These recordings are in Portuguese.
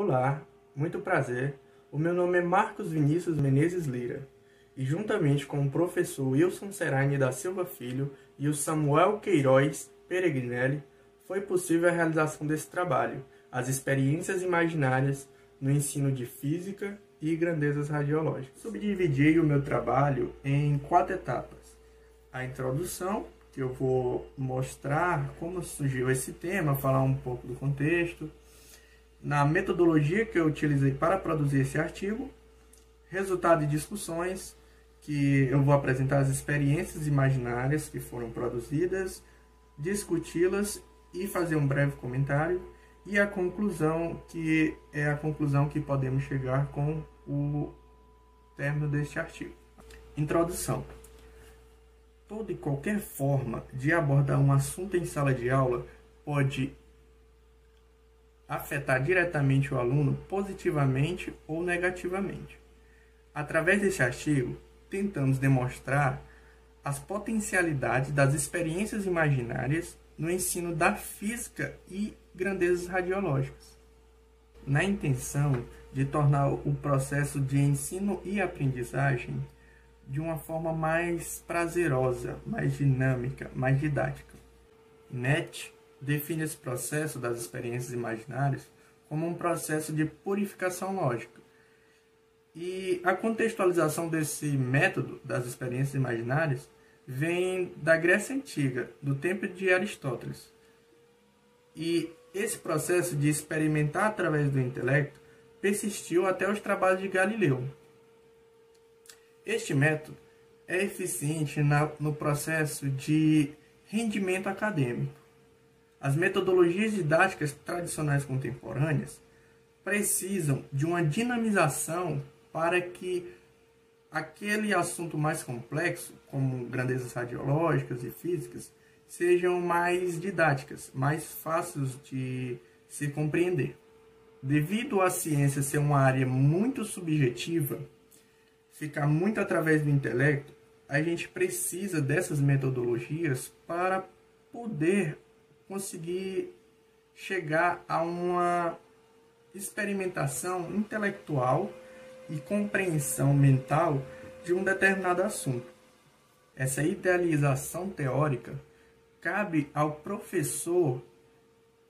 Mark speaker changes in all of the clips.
Speaker 1: Olá, muito prazer. O meu nome é Marcos Vinícius Menezes Lira e juntamente com o professor Wilson Seraine da Silva Filho e o Samuel Queiroz Peregrinelli, foi possível a realização desse trabalho, as experiências imaginárias no ensino de física e grandezas radiológicas. Subdividi o meu trabalho em 4 etapas. A introdução, que eu vou mostrar como surgiu esse tema, falar um pouco do contexto, na metodologia que eu utilizei para produzir esse artigo, resultado de discussões, que eu vou apresentar as experiências imaginárias que foram produzidas, discuti-las e fazer um breve comentário, e a conclusão, que é a conclusão que podemos chegar com o término deste artigo. Introdução. Toda e qualquer forma de abordar um assunto em sala de aula pode afetar diretamente o aluno positivamente ou negativamente. Através deste artigo, tentamos demonstrar as potencialidades das experiências imaginárias no ensino da física e grandezas radiológicas, na intenção de tornar o processo de ensino e aprendizagem de uma forma mais prazerosa, mais dinâmica, mais didática. NET define esse processo das experiências imaginárias como um processo de purificação lógica. E a contextualização desse método das experiências imaginárias vem da Grécia Antiga, do tempo de Aristóteles. E esse processo de experimentar através do intelecto persistiu até os trabalhos de Galileu. Este método é eficiente no processo de rendimento acadêmico. As metodologias didáticas tradicionais contemporâneas precisam de uma dinamização para que aquele assunto mais complexo, como grandezas radiológicas e físicas, sejam mais didáticas, mais fáceis de se compreender. Devido à ciência ser uma área muito subjetiva, ficar muito através do intelecto, a gente precisa dessas metodologias para poder conseguir chegar a uma experimentação intelectual e compreensão mental de um determinado assunto. Essa idealização teórica cabe ao professor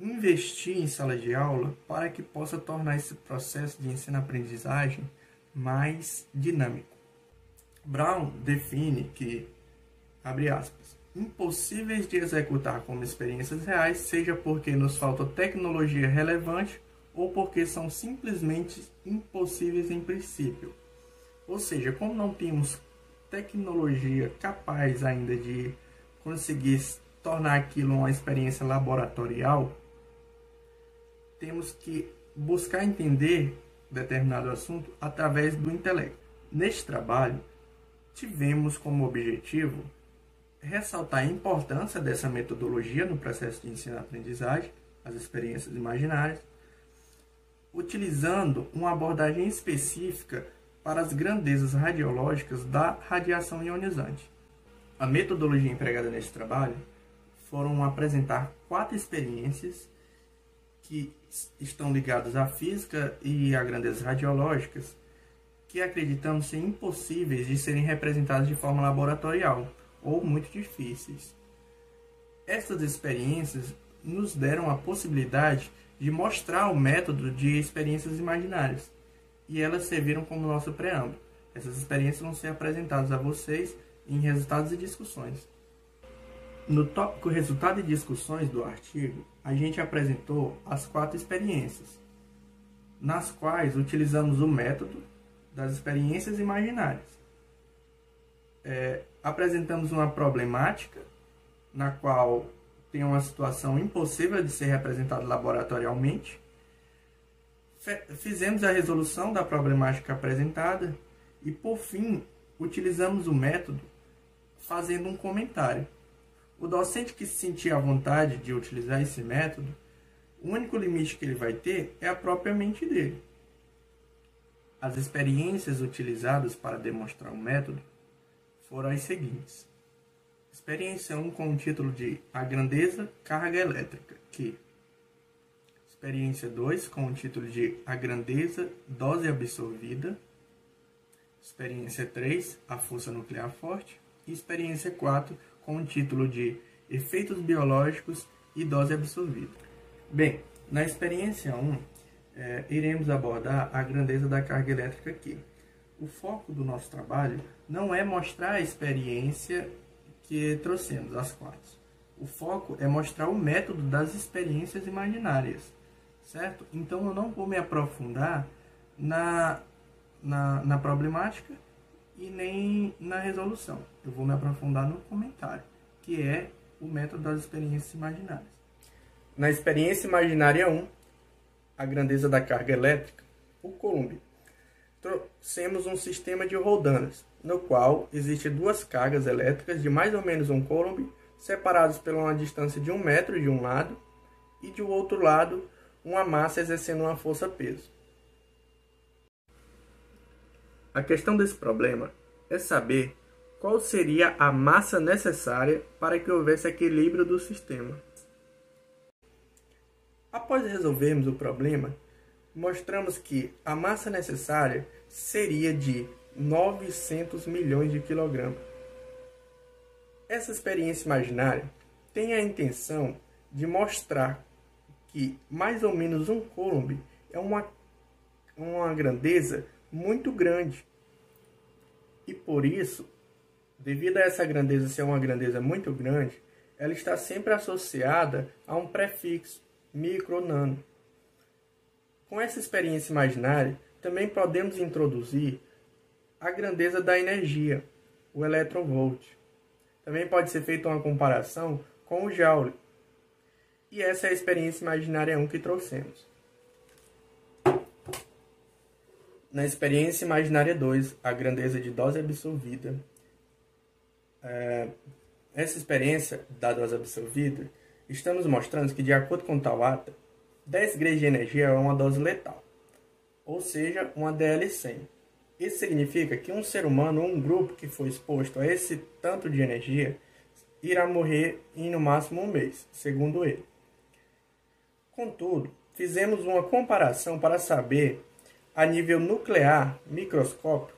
Speaker 1: investir em sala de aula para que possa tornar esse processo de ensino-aprendizagem mais dinâmico. Brown define que, abre aspas, impossíveis de executar como experiências reais, seja porque nos falta tecnologia relevante ou porque são simplesmente impossíveis em princípio. Ou seja, como não temos tecnologia capaz ainda de conseguir tornar aquilo uma experiência laboratorial, temos que buscar entender determinado assunto através do intelecto. Neste trabalho, tivemos como objetivo ressaltar a importância dessa metodologia no processo de ensino-aprendizagem, as experiências imaginárias, utilizando uma abordagem específica para as grandezas radiológicas da radiação ionizante. A metodologia empregada neste trabalho foram apresentar 4 experiências que estão ligadas à física e a grandezas radiológicas, que acreditamos ser impossíveis de serem representadas de forma laboratorial, ou muito difíceis. Essas experiências nos deram a possibilidade de mostrar o método de experiências imaginárias, e elas serviram como nosso preâmbulo. Essas experiências vão ser apresentadas a vocês em resultados e discussões. No tópico resultado e discussões do artigo, a gente apresentou as 4 experiências, nas quais utilizamos o método das experiências imaginárias. Apresentamos uma problemática na qual tem uma situação impossível de ser representada laboratorialmente. Fizemos a resolução da problemática apresentada e, por fim, utilizamos o método fazendo um comentário. O docente que se sentir à vontade de utilizar esse método, o único limite que ele vai ter é a própria mente dele. As experiências utilizadas para demonstrar o método foram as seguintes. Experiência 1 com o título de A Grandeza Carga Elétrica, que Experiência 2, com o título de A Grandeza, Dose Absorvida. Experiência 3, A Força Nuclear Forte. E experiência 4, com o título de Efeitos Biológicos e Dose Absorvida. Bem, na experiência 1, iremos abordar a grandeza da carga elétrica aqui. O foco do nosso trabalho não é mostrar a experiência que trouxemos, as 4. O foco é mostrar o método das experiências imaginárias, certo? Então eu não vou me aprofundar na problemática e nem na resolução. Eu vou me aprofundar no comentário, que é o método das experiências imaginárias. Na experiência imaginária 1, a grandeza da carga elétrica, o Coulomb, trouxemos um sistema de roldanas, no qual existem 2 cargas elétricas de mais ou menos 1 Coulomb, separadas pela uma distância de 1 metro de um lado e de outro lado uma massa exercendo uma força-peso. A questão desse problema é saber qual seria a massa necessária para que houvesse equilíbrio do sistema. Após resolvermos o problema, mostramos que a massa necessária seria de 900 milhões de quilogramas. Essa experiência imaginária tem a intenção de mostrar que mais ou menos 1 Coulomb é uma grandeza muito grande. E por isso, devido a essa grandeza ser uma grandeza muito grande, ela está sempre associada a um prefixo, micro ou nano. Com essa experiência imaginária, também podemos introduzir a grandeza da energia, o eletronvolt. Também pode ser feita uma comparação com o Joule. E essa é a experiência imaginária 1 que trouxemos. Na experiência imaginária 2, a grandeza de dose absorvida. Essa experiência da dose absorvida, estamos mostrando que, de acordo com Tawata, 10 graus de energia é uma dose letal, ou seja, uma DL100. Isso significa que um ser humano ou um grupo que for exposto a esse tanto de energia irá morrer em no máximo 1 mês, segundo ele. Contudo, fizemos uma comparação para saber, a nível nuclear microscópico,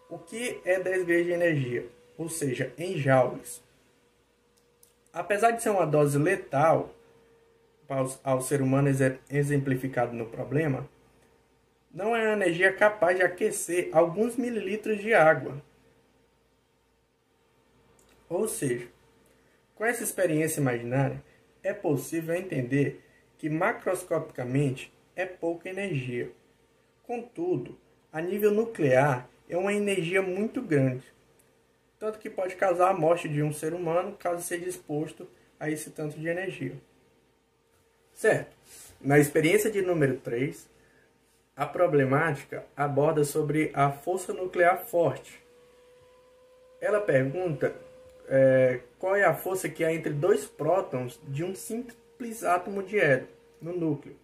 Speaker 1: o que é 10 graus de energia, ou seja, em joules. Apesar de ser uma dose letal ao ser humano exemplificado no problema, não é uma energia capaz de aquecer alguns mililitros de água. Ou seja, com essa experiência imaginária, é possível entender que macroscopicamente é pouca energia. Contudo, a nível nuclear é uma energia muito grande, tanto que pode causar a morte de um ser humano caso seja exposto a esse tanto de energia. Certo. Na experiência de número 3, a problemática aborda sobre a força nuclear forte. Ela pergunta qual é a força que há entre 2 prótons de um simples átomo de hélio no núcleo.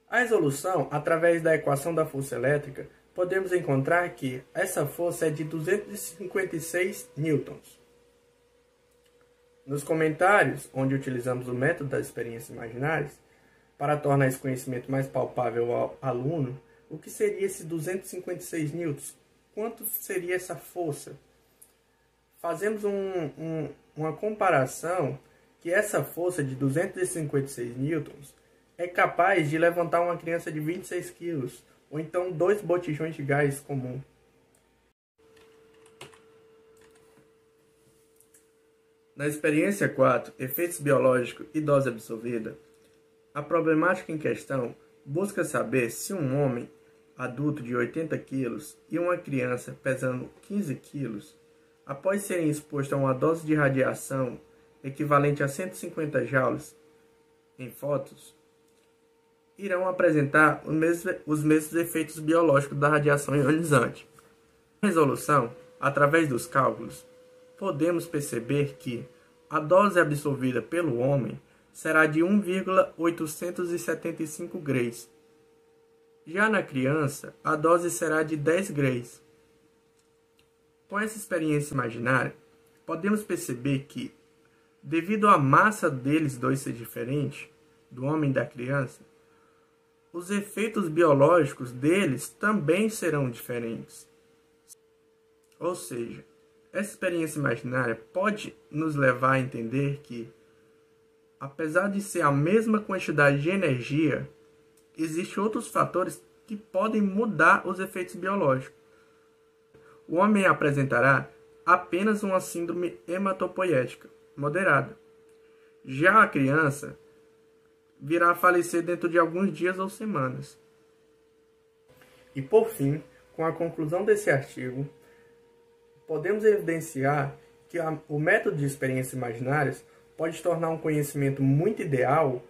Speaker 1: A resolução, através da equação da força elétrica, podemos encontrar que essa força é de 256 newtons. Nos comentários, onde utilizamos o método das experiências imaginárias, para tornar esse conhecimento mais palpável ao aluno, o que seria esse 256 newtons? Quanto seria essa força? Fazemos uma comparação que essa força de 256 newtons é capaz de levantar uma criança de 26 quilos, ou então 2 botijões de gás comum. Na experiência 4, efeitos biológicos e dose absorvida, a problemática em questão busca saber se um homem adulto de 80 quilos e uma criança pesando 15 quilos, após serem expostos a uma dose de radiação equivalente a 150 joules em fótons, irão apresentar os mesmos efeitos biológicos da radiação ionizante. Na resolução, através dos cálculos, podemos perceber que a dose absorvida pelo homem será de 1,875 graus. Já na criança, a dose será de 10 graus. Com essa experiência imaginária, podemos perceber que, devido à massa deles dois ser diferente, do homem e da criança, os efeitos biológicos deles também serão diferentes. Ou seja, essa experiência imaginária pode nos levar a entender que, apesar de ser a mesma quantidade de energia, existem outros fatores que podem mudar os efeitos biológicos. O homem apresentará apenas uma síndrome hematopoética moderada. Já a criança virá a falecer dentro de alguns dias ou semanas. E por fim, com a conclusão desse artigo, podemos evidenciar que o método de experiências imaginárias pode tornar um conhecimento muito ideal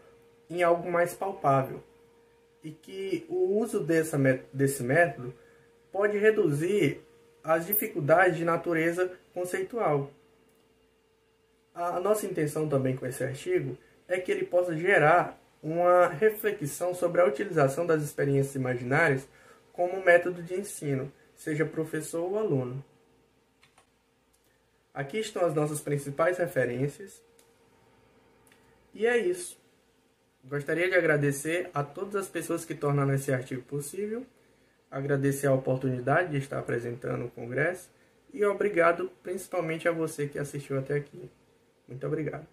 Speaker 1: em algo mais palpável, e que o uso desse método pode reduzir as dificuldades de natureza conceitual. A nossa intenção também com esse artigo é que ele possa gerar uma reflexão sobre a utilização das experiências imaginárias como método de ensino, seja professor ou aluno. Aqui estão as nossas principais referências. E é isso. Gostaria de agradecer a todas as pessoas que tornaram esse artigo possível, agradecer a oportunidade de estar apresentando o congresso e obrigado principalmente a você que assistiu até aqui. Muito obrigado.